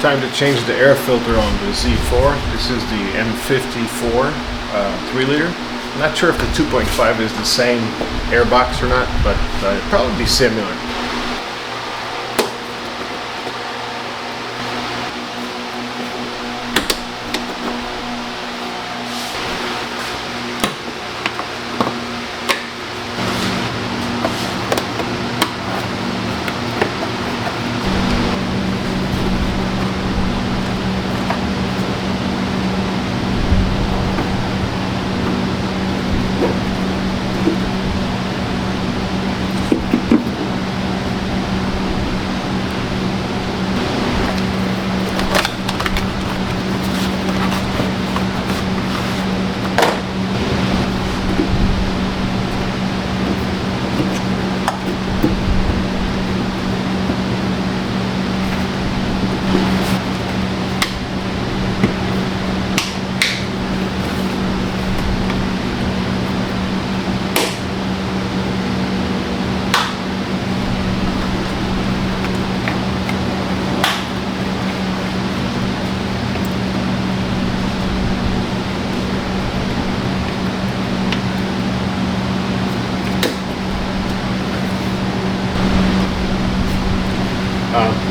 time to change the air filter on the Z4. This is the M54 3-liter. I'm not sure if the 2.5 is the same air box or not, but it'd probably be similar.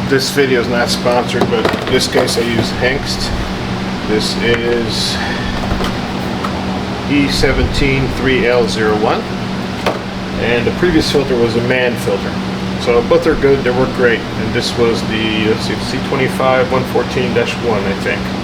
This video is not sponsored, but in this case I use Hengst. This is E85 3.0L, and the previous filter was a Mann filter. So both are good, they work great. And this was the, let's see, C25 114-1, I think.